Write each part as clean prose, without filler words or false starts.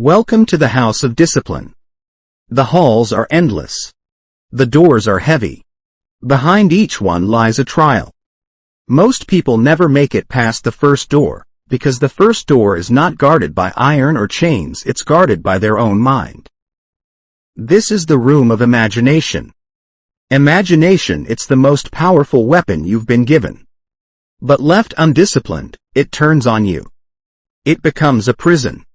Welcome to the House of Discipline. The halls are endless. The doors are heavy. Behind each one lies a trial. Most people never make it past the first door, because the first door is not guarded by iron or chains, it's guarded by their own mind. This is the room of imagination. Imagination, it's the most powerful weapon you've been given. But left undisciplined, it turns on you. It becomes a prison.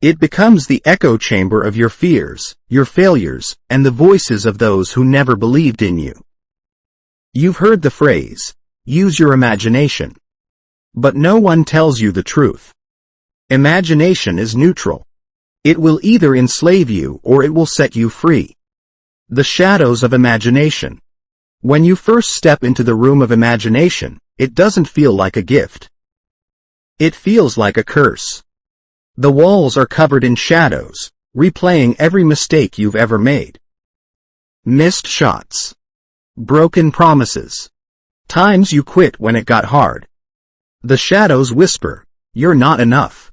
It becomes the echo chamber of your fears, your failures, and the voices of those who never believed in you. You've heard the phrase, use your imagination. But no one tells you the truth. Imagination is neutral. It will either enslave you or it will set you free. The shadows of imagination. When you first step into the room of imagination, it doesn't feel like a gift. It feels like a curse. The walls are covered in shadows, replaying every mistake you've ever made. Missed shots. Broken promises. Times you quit when it got hard. The shadows whisper, you're not enough.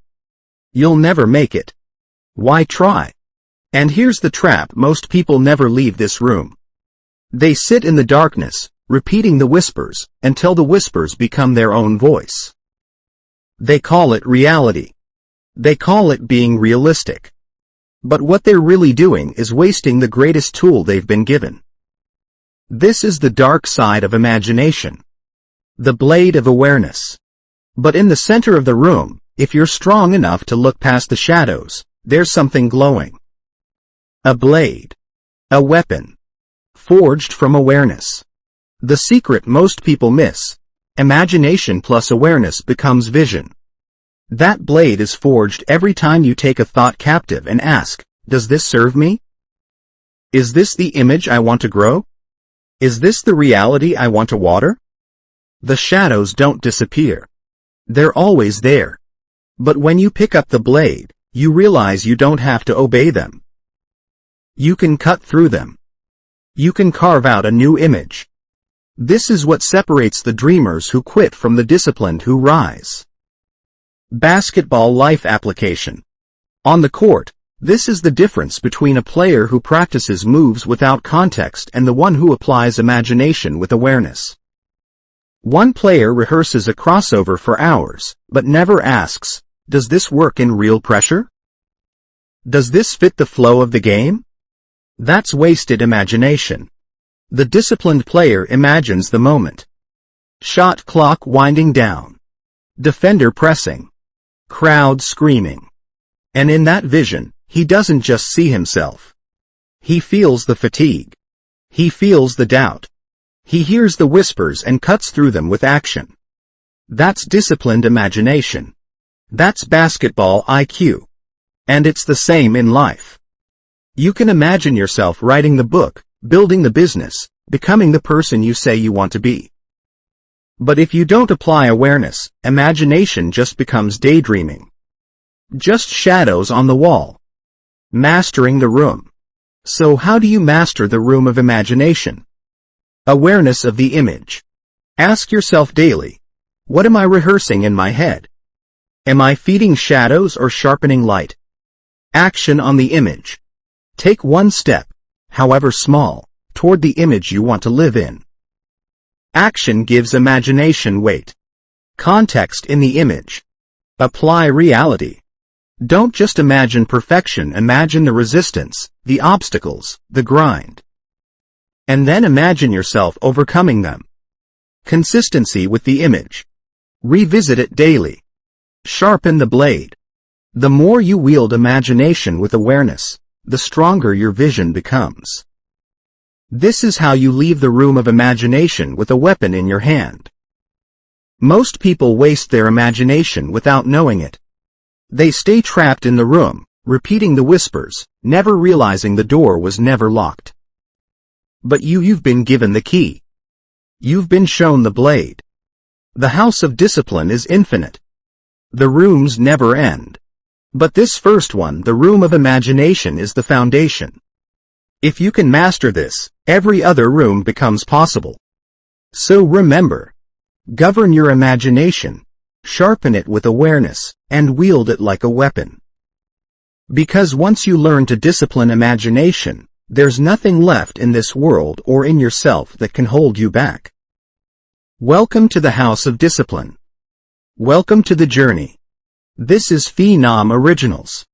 You'll never make it. Why try? And here's the trap: most people never leave this room. They sit in the darkness, repeating the whispers, until the whispers become their own voice. They call it reality. They call it being realistic. But what they're really doing is wasting the greatest tool they've been given. This is the dark side of imagination. The blade of awareness. But in the center of the room, if you're strong enough to look past the shadows, there's something glowing. A blade. A weapon. Forged from awareness. The secret most people miss. Imagination plus awareness becomes vision. That blade is forged every time you take a thought captive and ask, does this serve me? Is this the image I want to grow? Is this the reality I want to water? The shadows don't disappear. They're always there. But when you pick up the blade, you realize you don't have to obey them. You can cut through them. You can carve out a new image. This is what separates the dreamers who quit from the disciplined who rise. Basketball life application. On the court, this is the difference between a player who practices moves without context and the one who applies imagination with awareness. One player rehearses a crossover for hours, but never asks, does this work in real pressure? Does this fit the flow of the game? That's wasted imagination. The disciplined player imagines the moment. Shot clock winding down. Defender pressing. Crowd screaming. And in that vision, he doesn't just see himself. He feels the fatigue. He feels the doubt. He hears the whispers and cuts through them with action. That's disciplined imagination. That's basketball IQ. And it's the same in life. You can imagine yourself writing the book, building the business, becoming the person you say you want to be. But if you don't apply awareness, imagination just becomes daydreaming. Just shadows on the wall. Mastering the room. So how do you master the room of imagination? Awareness of the image. Ask yourself daily, what am I rehearsing in my head? Am I feeding shadows or sharpening light? Action on the image. Take one step, however small, toward the image you want to live in. Action gives imagination weight. Context in the image. Apply reality. Don't just imagine perfection, imagine the resistance, the obstacles, the grind. And then imagine yourself overcoming them. Consistency with the image. Revisit it daily. Sharpen the blade. The more you wield imagination with awareness, the stronger your vision becomes. This is how you leave the room of imagination with a weapon in your hand. Most people waste their imagination without knowing it. They stay trapped in the room, repeating the whispers, never realizing the door was never locked. But you've been given the key. You've been shown the blade. The house of discipline is infinite. The rooms never end. But this first one, the room of imagination, is the foundation. If you can master this, every other room becomes possible. So remember, govern your imagination, sharpen it with awareness, and wield it like a weapon. Because once you learn to discipline imagination, there's nothing left in this world or in yourself that can hold you back. Welcome to the House of Discipline. Welcome to the journey. This is FEE-NOM Originals.